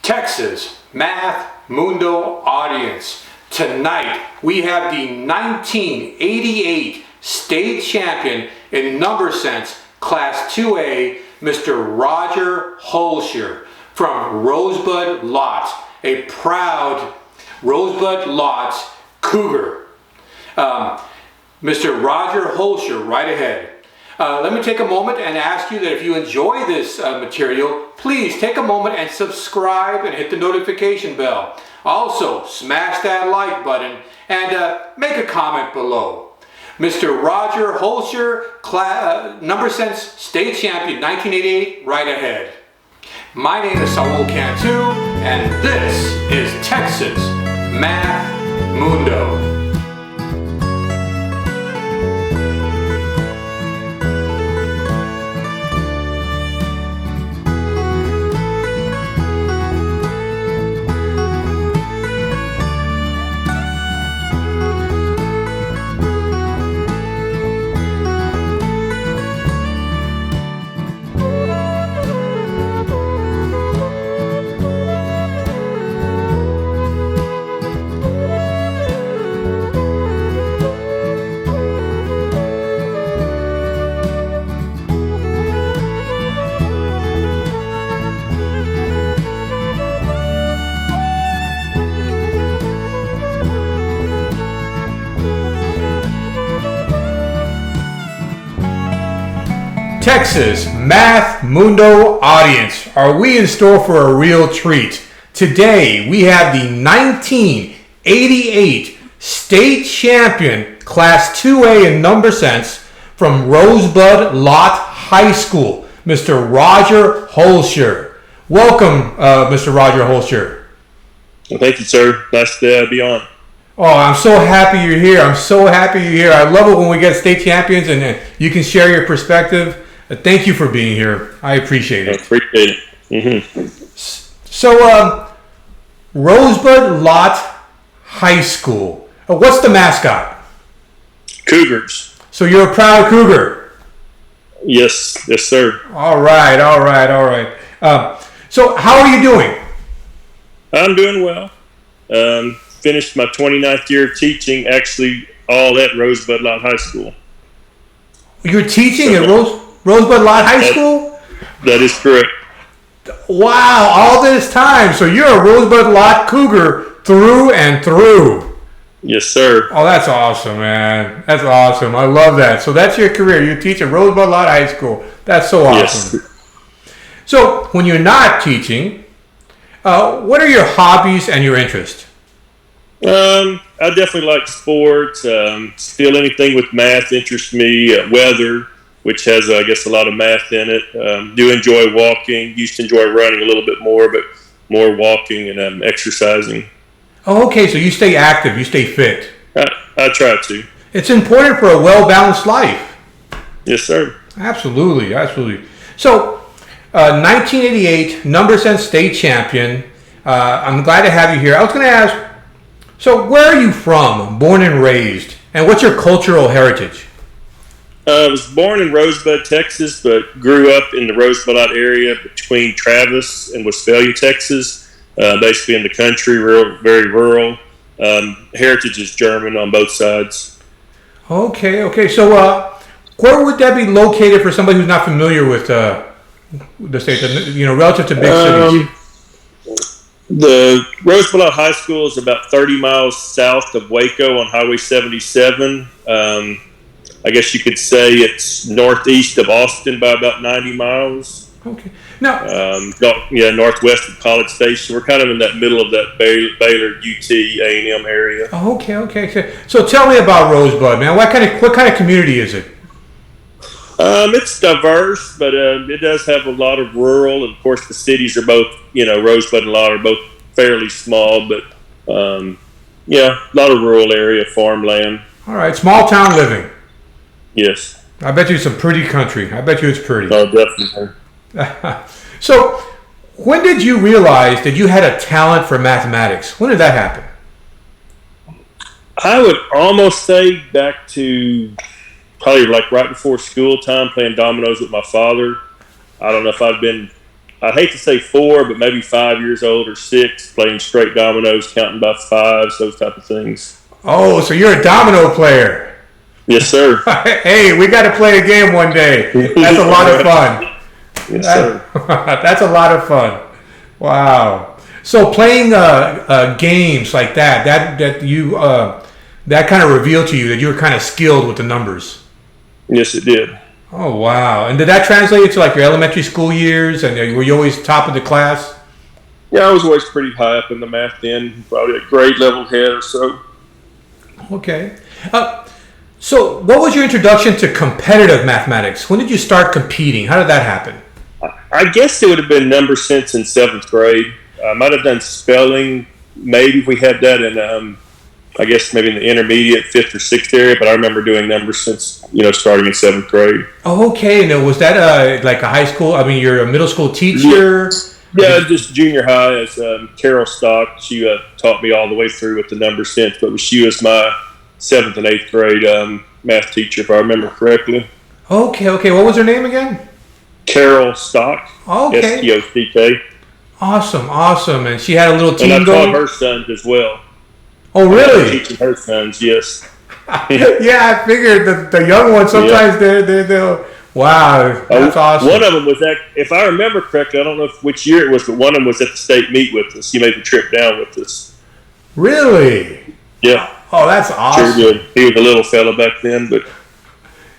Texas Math Mundo audience. Tonight we have the 1988 state champion in number sense, Class 2A, Mr. Roger Hoelscher from Rosebud-Lott, a proud Rosebud-Lott Cougar. Mr. Roger Hoelscher, right ahead. Let me take a moment and ask you that if you enjoy this material, please take a moment and subscribe and hit the notification bell. Also, smash that like button and make a comment below. Mr. Roger Hoelscher, number sense state champion 1988, right ahead. My name is Saul Cantu, and this is Texas Math Mundo. Texas Math Mundo audience, are we in store for a real treat? Today we have the 1988 state champion, Class 2A in number sense, from Rosebud-Lott High School, Mr. Roger Hoelscher. Welcome, Mr. Roger Hoelscher. Well, thank you, sir. Nice to be on. Oh, I'm so happy you're here. I'm so happy you're here. I love it when we get state champions and you can share your perspective. Thank you for being here. I appreciate it. I appreciate it. Mm-hmm. So, Rosebud-Lott High School. What's the mascot? Cougars. So you're a proud Cougar. Yes, sir. All right. So how are you doing? I'm doing well. Finished my 29th year of teaching, actually all at Rosebud-Lott High School. You're teaching at Rosebud-Lott High School? That is correct. Wow, all this time. So you're a Rosebud-Lott Cougar through and through. Yes, sir. Oh, that's awesome, man. That's awesome. I love that. So that's your career. You teach at Rosebud-Lott High School. That's so awesome. Yes. So when you're not teaching, what are your hobbies and your interests? I definitely like sports. Still anything with math interests me. Weather, which has, I guess, a lot of math in it. Do enjoy walking. Used to enjoy running a little bit more, but more walking and exercising. Oh, okay. So you stay active. You stay fit. I try to. It's important for a well-balanced life. Yes, sir. Absolutely. So, 1988 number sense state champion. I'm glad to have you here. I was going to ask, so where are you from, born and raised, and what's your cultural heritage? I was born in Rosebud, Texas, but grew up in the Rosebud-Lott area between Travis and Westphalia, Texas, basically in the country, very rural. Heritage is German on both sides. Okay. So where would that be located for somebody who's not familiar with the state, relative to big cities? The Rosebud-Lott High School is about 30 miles south of Waco on Highway 77. I guess you could say it's northeast of Austin by about 90 miles. Okay. Now, northwest of College Station. We're kind of in that middle of that Baylor, UT, A&M area. Okay. So tell me about Rosebud, man. What kind of community is it? It's diverse, but it does have a lot of rural, and of course the cities are both, Rosebud and Lott are both fairly small, but a lot of rural area, farmland. All right, small town living. Yes. I bet you it's a pretty country. I bet you it's pretty. Oh, definitely. So, when did you realize that you had a talent for mathematics? When did that happen? I would almost say back to probably like right before school time, playing dominoes with my father. I don't know if I'd been I hate to say 4, but maybe 5 years old or 6, playing straight dominoes, counting by 5s, those type of things. Oh, so you're a domino player. Yes, sir. Hey, we got to play a game one day. That's a lot of fun. Yes, sir. That's a lot of fun. Wow. So playing games like that you that kind of revealed to you that you were kind of skilled with the numbers. Yes, it did. Oh, wow. And did that translate into like your elementary school years? And were you always top of the class? Yeah, I was always pretty high up in the math then, probably a grade level head or so. Okay. So what was your introduction to competitive mathematics? When did you start competing? How did that happen? I guess it would have been number sense in 7th grade. I might have done spelling. Maybe we had that in, I guess maybe in the intermediate 5th or 6th area, but I remember doing number sense, starting in 7th grade. Oh, okay. Now, was that like a high school? I mean, you're a middle school teacher? Yeah, just junior high as Carol Stock. She taught me all the way through with the number sense, but she was my 7th and 8th grade math teacher, if I remember correctly. Okay. What was her name again? Carol Stock. Okay. S-T-O-C-K. Awesome. And she had a little team and I going? taught her sons as well. Oh, really? Teaching her sons, yes. Yeah, I figured the young ones, sometimes they're wow, that's awesome. One of them was that, if I remember correctly, I don't know which year it was, but one of them was at the state meet with us. He made the trip down with us. Really? Yeah. Oh, that's awesome. Sure did. He was a little fella back then, but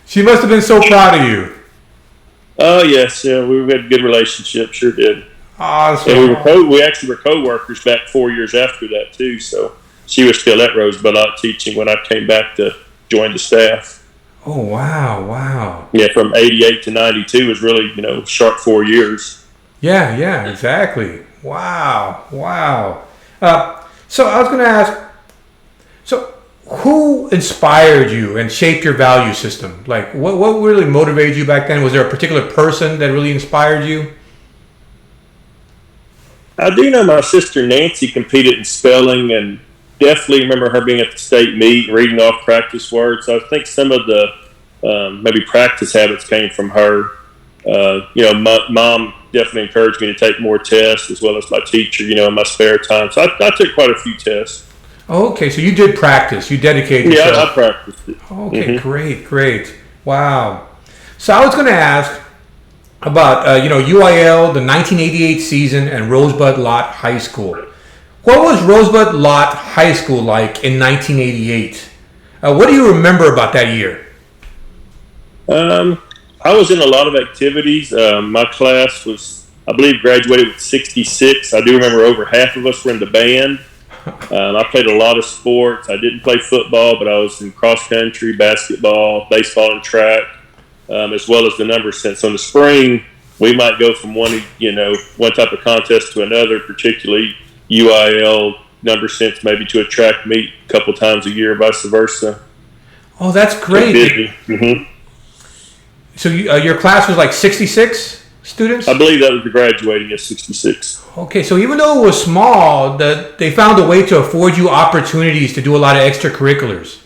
she must have been so proud of you. Oh, yes. Yeah, we had a good relationship. Sure did. Awesome. And we actually were co-workers back 4 years after that, too. So she was still at Rosebud-Lott teaching when I came back to join the staff. Oh, wow. Yeah, from 88 to 92 was really, sharp 4 years. Yeah, exactly. Wow. So I was going to ask, so who inspired you and shaped your value system? Like, what really motivated you back then? Was there a particular person that really inspired you? I do know my sister Nancy competed in spelling, and definitely remember her being at the state meet, reading off practice words. I think some of the maybe practice habits came from her. My mom definitely encouraged me to take more tests, as well as my teacher, in my spare time. So I took quite a few tests. Okay, so you did practice. You dedicated yourself. Yeah, I practiced it. Okay, Great. Wow. So I was going to ask about, UIL, the 1988 season, and Rosebud-Lott High School. What was Rosebud-Lott High School like in 1988? What do you remember about that year? I was in a lot of activities. My class was, I believe, graduated with 66. I do remember over half of us were in the band. I played a lot of sports. I didn't play football, but I was in cross country, basketball, baseball, and track, as well as the number sense. So in the spring, we might go from one type of contest to another, particularly UIL number sense, maybe to a track meet a couple times a year, vice versa. Oh, that's great. So your class was like 66 students? I believe that was the graduating at 66. Okay, so even though it was small, they found a way to afford you opportunities to do a lot of extracurriculars.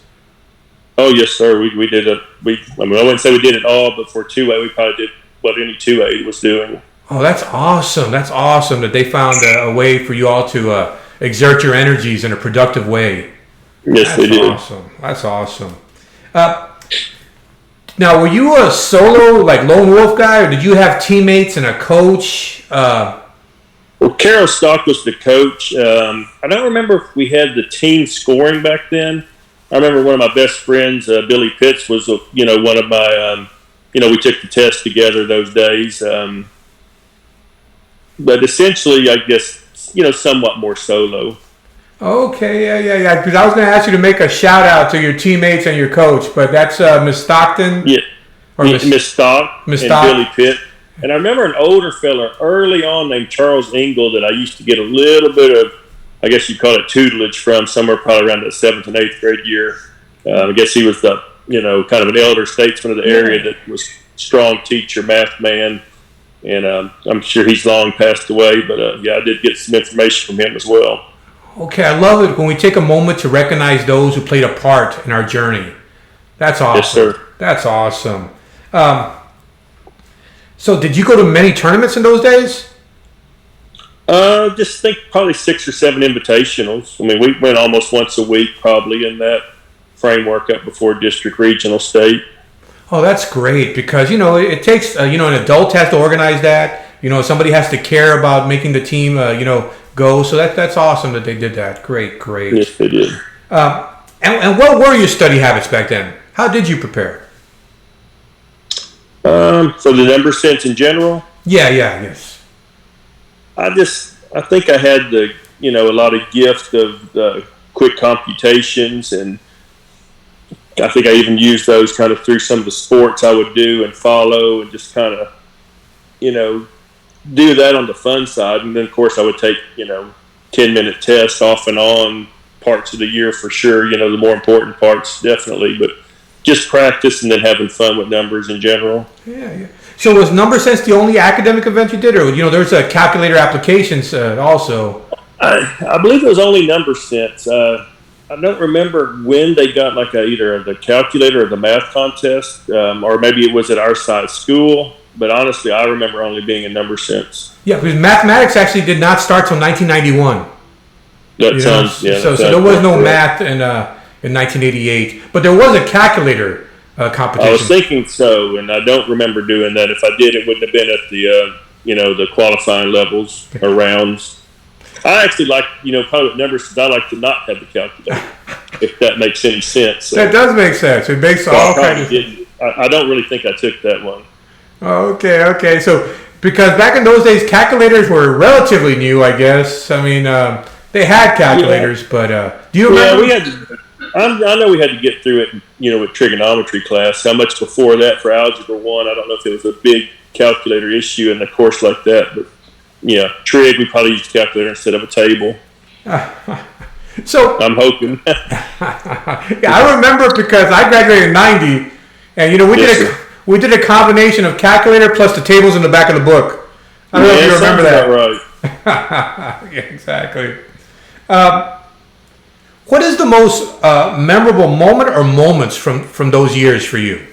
Oh, yes, sir. We did I wouldn't say we did it all, but for 2A, we probably did what any 2A was doing. Oh, that's awesome. That's awesome that they found a way for you all to exert your energies in a productive way. Yes, they did. That's awesome. Now, were you a solo, like lone wolf guy, or did you have teammates and a coach? Well, Carol Stock was the coach. I don't remember if we had the team scoring back then. I remember one of my best friends, Billy Pitts, was one of my. We took the test together those days. But essentially, I guess somewhat more solo. Okay, yeah. Because I was going to ask you to make a shout out to your teammates and your coach, but that's Miss Stockton. Yeah, or Miss Stock and Billy Pitt. And I remember an older fella early on named Charles Engel that I used to get a little bit of, I guess you'd call it tutelage from, somewhere probably around the 7th and 8th grade year. I guess he was the, kind of an elder statesman of the area that was a strong teacher, math man. And I'm sure he's long passed away, but I did get some information from him as well. Okay, I love it when we take a moment to recognize those who played a part in our journey. That's awesome. Yes, sir. That's awesome. So did you go to many tournaments in those days? Just think probably 6 or 7 invitationals. I mean, we went almost once a week probably in that framework up before district, regional, state. Oh, that's great because, it takes, an adult has to organize that. Somebody has to care about making the team, go. So that's awesome that they did that. Great. Yes, they did. And what were your study habits back then? How did you prepare? For the number sense in general? Yes. I think I had a lot of gift of quick computations, and I think I even used those kind of through some of the sports I would do and follow, and just kind of, do that on the fun side. And then, of course, I would take, 10-minute tests off and on parts of the year for sure, the more important parts definitely, but just practice and then having fun with numbers in general. Yeah. So was number sense the only academic event you did, or there's a calculator applications also? I believe it was only number sense. I don't remember when they got like either the calculator or the math contest, or maybe it was at our side school. But honestly, I remember only being in number sense. Yeah, because mathematics actually did not start till 1991. So there was no math in 1988, but there was a calculator competition. I was thinking so, and I don't remember doing that. If I did, it wouldn't have been at the the qualifying levels or rounds. I actually like, probably with numbers, because I like to not have the calculator, if that makes any sense. So, that does make sense. It makes all kinds of sense. I don't really think I took that one. Okay. So, because back in those days, calculators were relatively new, I guess. I mean, they had calculators, but do you remember? Yeah, I know we had to get through it, with trigonometry class. How much before that for Algebra 1? I don't know if it was a big calculator issue in a course like that, but trig, we probably used a calculator instead of a table. So I'm hoping. Yeah, I remember because I graduated in '90, and we did a combination of calculator plus the tables in the back of the book. I don't know if you remember that. Right. Yeah, exactly. What is the most memorable moment or moments from those years for you?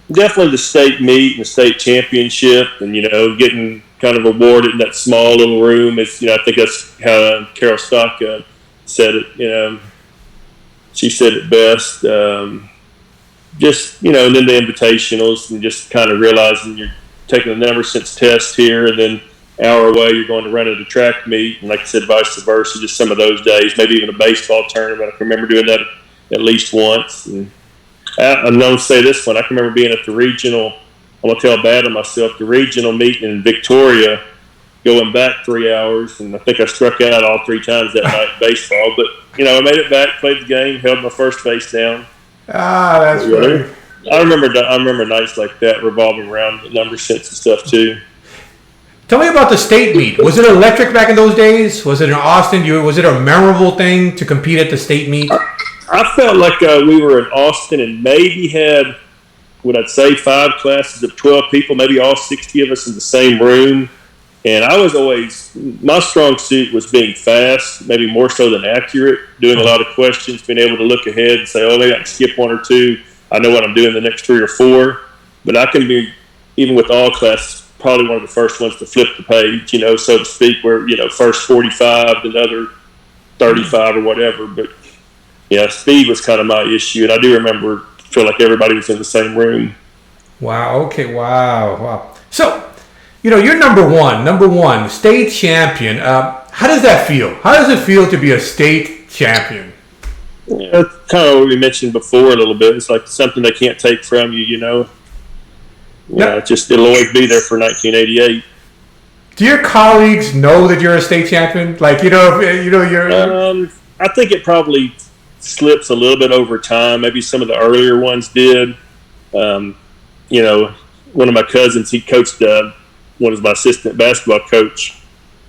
Definitely the state meet and the state championship, and getting kind of awarded in that small little room. It's I think that's how Carol Stock said it. She said it best. Just and then the invitationals, and just kind of realizing you're taking the number sense test here, and then hour away you're going to run at a track meet, and like I said, vice versa. Just some of those days, maybe even a baseball tournament. I can remember doing that at least once. And I'm going to say this one. I can remember being at the regional. I'm going to tell bad of myself. The regional meeting in Victoria, going back 3 hours, and I think I struck out all 3 times that night in baseball. But I made it back, played the game, held my first base down. That's funny. I remember nights like that revolving around the number sense and stuff too. Tell me about the state meet. Was it electric back in those days? Was it in Austin? Was it a memorable thing to compete at the state meet? I felt like we were in Austin and maybe had, what I'd say, 5 classes of 12 people, maybe all 60 of us in the same room. And I was always, my strong suit was being fast, maybe more so than accurate, doing a lot of questions, being able to look ahead and say, maybe I can skip 1 or 2. I know what I'm doing the next 3 or 4. But I can be, even with all classes, probably one of the first ones to flip the page, so to speak, where, first 45, then other 35 or whatever. But yeah, speed was kind of my issue, and I do feel like everybody was in the same room. Wow. Okay. Wow. So, you're number one, state champion. How does that feel? How does it feel to be a state champion? Yeah, kind of what we mentioned before a little bit. It's like something they can't take from you, Yeah, it'll always be there for 1988. Do your colleagues know that you're a state champion? Like, you're. I think it probably slips a little bit over time. Maybe some of the earlier ones did. One of my cousins, he coached one of my assistant basketball coach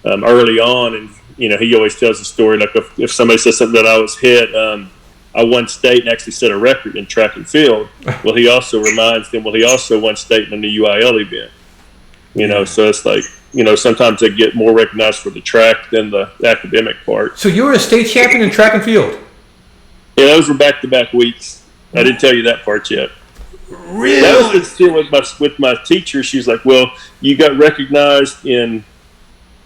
early on, and he always tells the story like if somebody says something that I was hit. I won state and actually set a record in track and field. Well, he also reminds them, he also won state in the UIL event. So it's like, sometimes they get more recognized for the track than the academic part. So you were a state champion in track and field? Yeah, those were back-to-back weeks. I didn't tell you that part yet. Really? That was still with my teacher. She's like, well, you got recognized in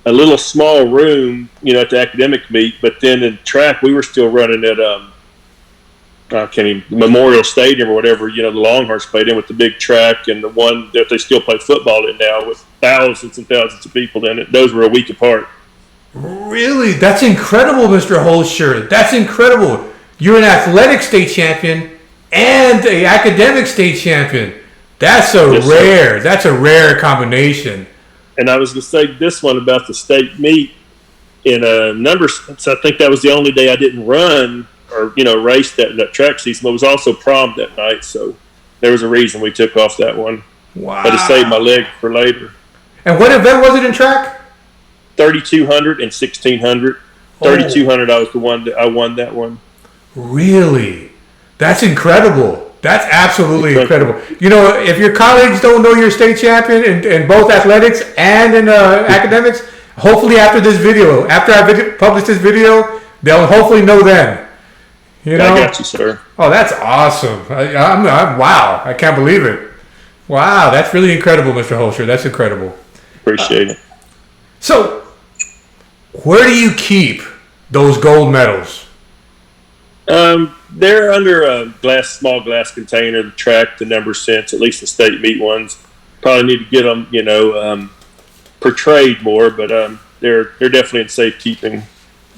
a little small room, at the academic meet, but then in track, we were still running at I can't even, Memorial Stadium or whatever, the Longhorns played in with the big track and the one that they still play football in now with thousands and thousands of people in it. Those were a week apart. Really? That's incredible, Mr. Hoelscher. That's incredible. You're an athletic state champion and an academic state champion. That's That's a rare combination. And I was going to say this one about the state meet in a number sense. I think that was the only day I didn't run or, race that track season, but it was also prom that night. So there was a reason we took off that one. Wow. But to save my leg for later. And what event was it in track? 3,200 and 1,600. 3,200, I was the one that I won that one. Really? That's incredible. That's absolutely incredible. If your colleagues don't know you're state champion in both athletics and in academics, hopefully after I publish this video, they'll hopefully know then. I got you, sir. Oh, that's awesome. Wow. I can't believe it. Wow, that's really incredible, Mr. Hoelscher. That's incredible. Appreciate it. So, where do you keep those gold medals? They're under a small glass container, the track, the number sense, at least the state meet ones. Probably need to get them, portrayed more, but they're definitely in safekeeping.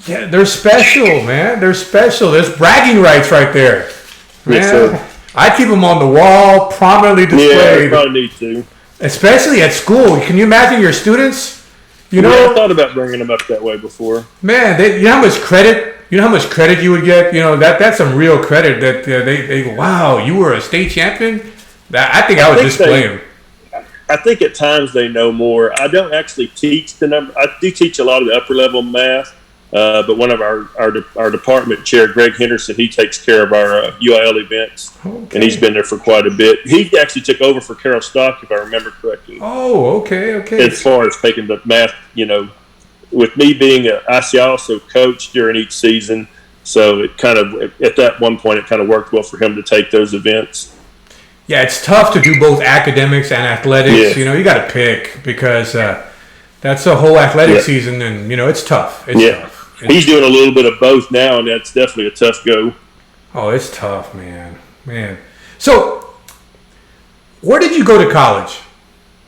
Yeah, they're special, man. They're special. There's bragging rights right there. Man, yes, sir. I keep them on the wall, prominently displayed. Yeah, I probably need to. Especially at school. Can you imagine your students? I thought about bringing them up that way before. Man, you know how much credit? You would get? That's some real credit that they wow, you were a state champion? I think I would display them. I think at times they know more. I don't actually teach the number. I do teach a lot of the upper level math, but one of our department chair, Greg Henderson, he takes care of our UIL events, and he's been there for quite a bit. He actually took over for Carol Stock, if I remember correctly. Oh, okay. As far as taking the math, with me being I also coach during each season, so it kind of at that one point it kind of worked well for him to take those events. Yeah, it's tough to do both academics and athletics. Yeah. You got to pick because that's a whole athletic season, and it's tough. It's tough. He's doing a little bit of both now, and that's definitely a tough go. Oh, it's tough, man. So, where did you go to college,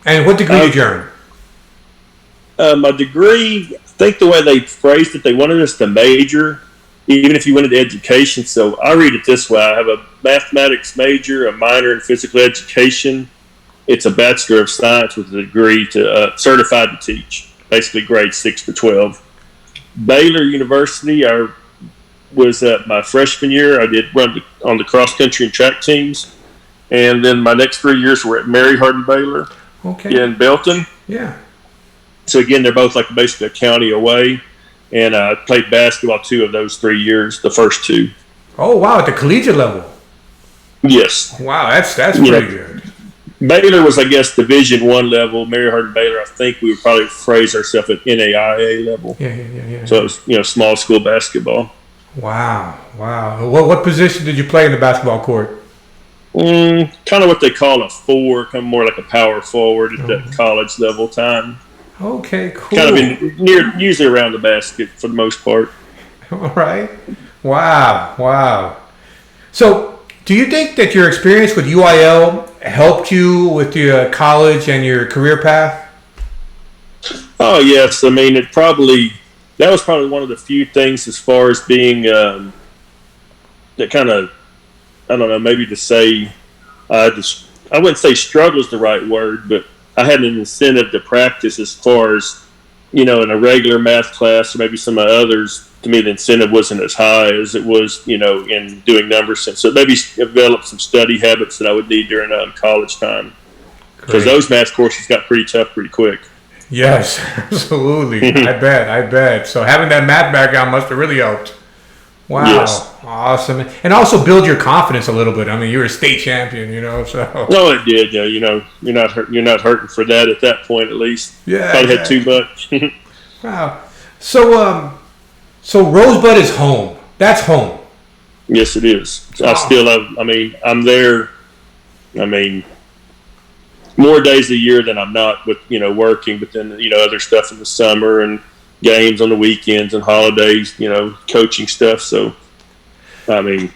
and what degree did you earn? My degree, I think the way they phrased it, they wanted us to major, even if you went into education. So I read it this way. I have a mathematics major, a minor in physical education. It's a Bachelor of Science with a degree to certified to teach, basically grades 6 to 12. Baylor University, I was my freshman year. I did run on the cross-country and track teams. And then my next 3 years were at Mary Hardin Baylor in Belton. Yeah. So again, they're both like basically a county away, and I played basketball 2 of those 3 years, the first 2. Oh wow, at the collegiate level. Yes. Wow, that's pretty good. Baylor was, I guess, Division I level. Mary Hardin Baylor, I think we would probably phrase ourselves at NAIA level. Yeah. So it was small school basketball. Wow. What position did you play in the basketball court? Kind of what they call a 4, kind of more like a power forward at that college level time. Okay, cool. Kind of usually around the basket for the most part. All right. Wow. So, do you think that your experience with UIL helped you with your college and your career path? Oh, yes. I mean, that was probably one of the few things as far as being that kind of, I don't know, maybe to say, I wouldn't say struggle is the right word, but I had an incentive to practice as far as, in a regular math class or maybe some of others. To me, the incentive wasn't as high as it was, in doing numbers. So maybe develop some study habits that I would need during college time. Because those math courses got pretty tough pretty quick. Yes, absolutely. I bet. So having that math background must have really helped. Wow. Yes. Awesome. And also build your confidence a little bit. I mean, you were a state champion, so. No, it did. Yeah, you're not hurting for that at that point, at least. Yeah. Probably had too much. Wow. So Rosebud is home. That's home. Yes, it is. Oh. I'm there, I mean, more days a year than I'm not with, working, but then, other stuff in the summer and games on the weekends and holidays, coaching stuff. So, I mean,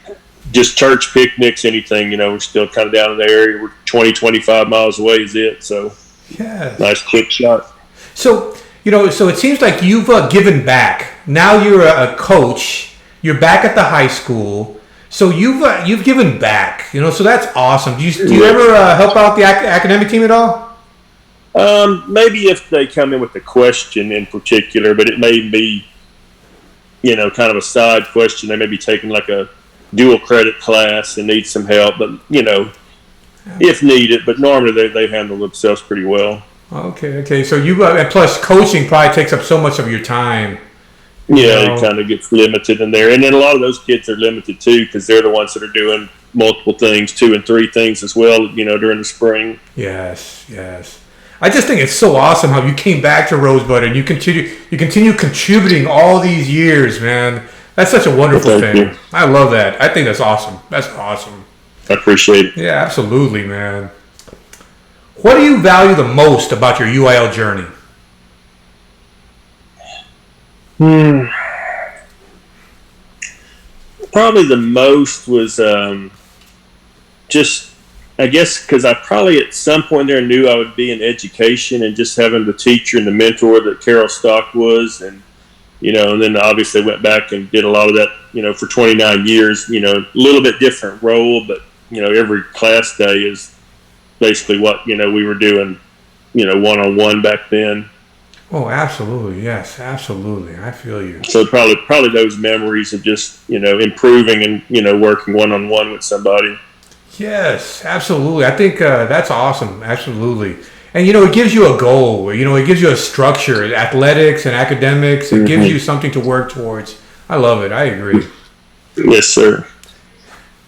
just church picnics, anything, we're still kind of down in the area. We're 20, 25 miles away is it. So, yes. Nice quick shot. So, so it seems like you've given back. Now you're a coach. You're back at the high school. So you've given back, so that's awesome. Do you ever help out the academic team at all? Maybe if they come in with a question in particular, but it may be, kind of a side question. They may be taking like a dual credit class and need some help, but, if needed. But normally they handle themselves pretty well. Okay. So and plus coaching probably takes up so much of your time. Yeah, it kind of gets limited in there. And then a lot of those kids are limited too because they're the ones that are doing multiple things, 2 and 3 things as well, during the spring. Yes. I just think it's so awesome how you came back to Rosebud and you continue contributing all these years, man. That's such a wonderful thing. You. I love that. I think that's awesome. That's awesome. I appreciate it. Yeah, absolutely, man. What do you value the most about your UIL journey? Probably the most was just, I guess, because I probably at some point there knew I would be in education and just having the teacher and the mentor that Carol Stock was. And, and then obviously went back and did a lot of that, for 29 years, a little bit different role. But, every class day is basically what, we were doing, one-on-one back then. Oh, absolutely. Yes, absolutely. I feel you. So probably those memories of just, improving and, working one-on-one with somebody. Yes, absolutely. I think that's awesome. Absolutely. And, it gives you a goal. It gives you a structure, athletics and academics. It gives you something to work towards. I love it. I agree. Yes, sir.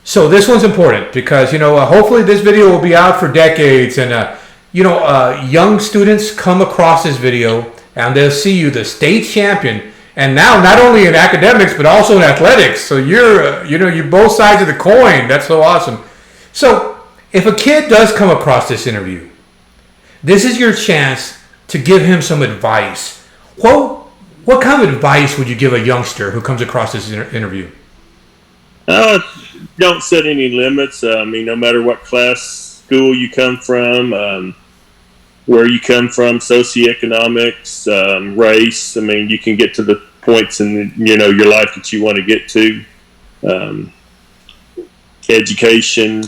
So this one's important because, hopefully this video will be out for decades and, young students come across this video and they'll see you the state champion, and now not only in academics but also in athletics. So you're both sides of the coin. That's so awesome. So if a kid does come across this interview, this is your chance to give him some advice. What kind of advice would you give a youngster who comes across this interview? Don't set any limits. I mean, no matter what class, school you come from, where you come from, socioeconomics, race. I mean, you can get to the points in your life that you want to get to. Education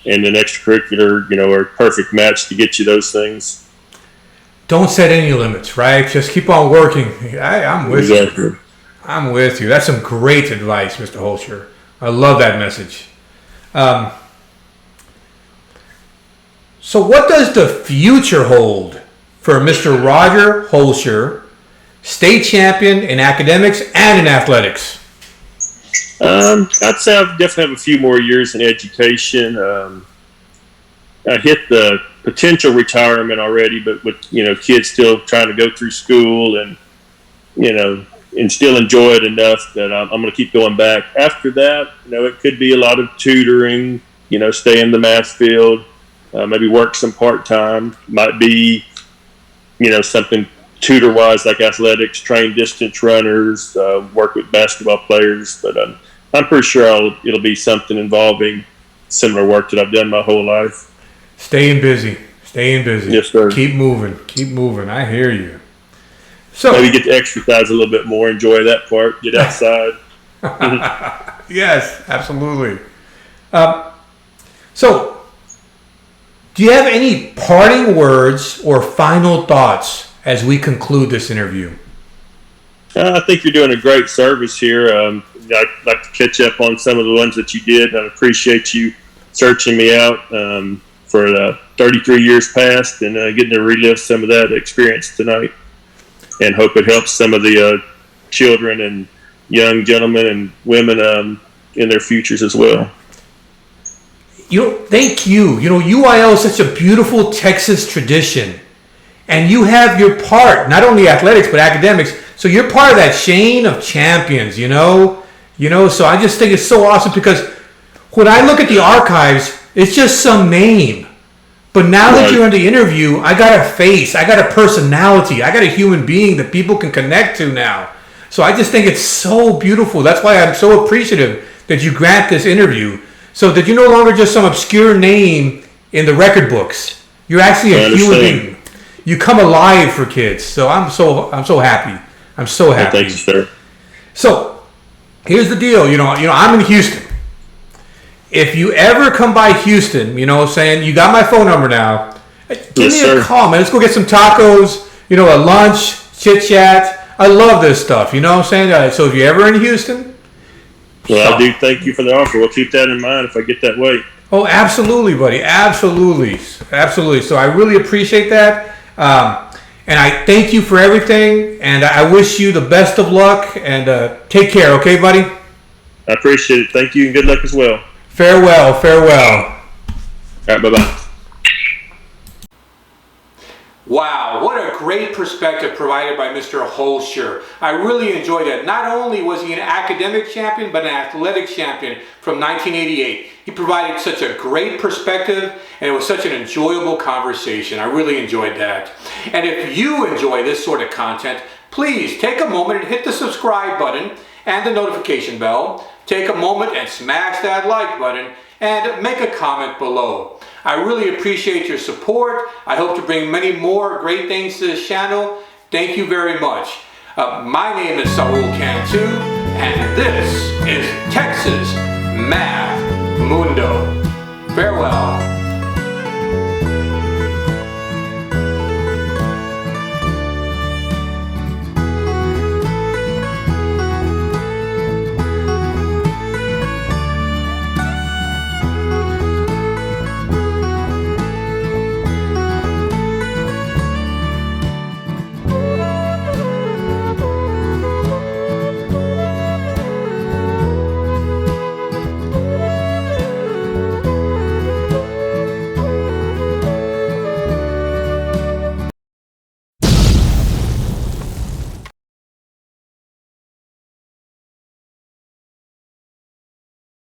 and an extracurricular, are a perfect match to get you those things. Don't set any limits, right? Just keep on working. I'm with you. I'm with you. That's some great advice, Mr. Hoelscher. I love that message. So what does the future hold for Mr. Roger Hoelscher, state champion in academics and in athletics? I'd say I definitely have a few more years in education. I hit the potential retirement already, but with kids still trying to go through school and and still enjoy it enough that I'm going to keep going back. After that, it could be a lot of tutoring. Stay in the math field. Maybe work some part-time. Might be, something tutor-wise like athletics, train distance runners, work with basketball players. But I'm pretty sure it'll be something involving similar work that I've done my whole life. Staying busy. Yes, sir. Keep moving. I hear you. So maybe get to exercise a little bit more, enjoy that part, get outside. Yes, absolutely. So, do you have any parting words or final thoughts as we conclude this interview? I think you're doing a great service here. I'd like to catch up on some of the ones that you did. I appreciate you searching me out for 33 years past and getting to relive some of that experience tonight. And hope it helps some of the children and young gentlemen and women in their futures as well. Thank you. UIL is such a beautiful Texas tradition. And you have your part, not only athletics, but academics. So you're part of that chain of champions, so I just think it's so awesome because when I look at the archives, It's just some name. But now that you're in the interview, I got a face, I got a personality, I got a human being that people can connect to now. So I just think it's so beautiful. That's why I'm so appreciative that you grant this interview, so that you're no longer just some obscure name in the record books. You're actually a human being. You come alive for kids. So I'm so happy. I'm so happy. Thank you, sir. So here's the deal. I'm in Houston. If you ever come by Houston, saying you got my phone number now, give me a call, man. Let's go get some tacos, a lunch, chit chat. I love this stuff. You know what I'm saying? So if you're ever in Houston, well, I do thank you for the offer. We'll keep that in mind if I get that way. Oh, absolutely, buddy. Absolutely. So I really appreciate that. And I thank you for everything. And I wish you the best of luck. And take care, okay, buddy? I appreciate it. Thank you and good luck as well. Farewell. All right, bye-bye. Wow, what a great perspective provided by Mr. Hoelscher. I really enjoyed that. Not only was he an academic champion, but an athletic champion from 1988. He provided such a great perspective, and it was such an enjoyable conversation. I really enjoyed that. And if you enjoy this sort of content, please take a moment and hit the subscribe button and the notification bell. Take a moment and smash that like button and make a comment below. I really appreciate your support. I hope to bring many more great things to this channel. Thank you very much. My name is Saul Cantu, and this is Texas Math Mundo. Farewell.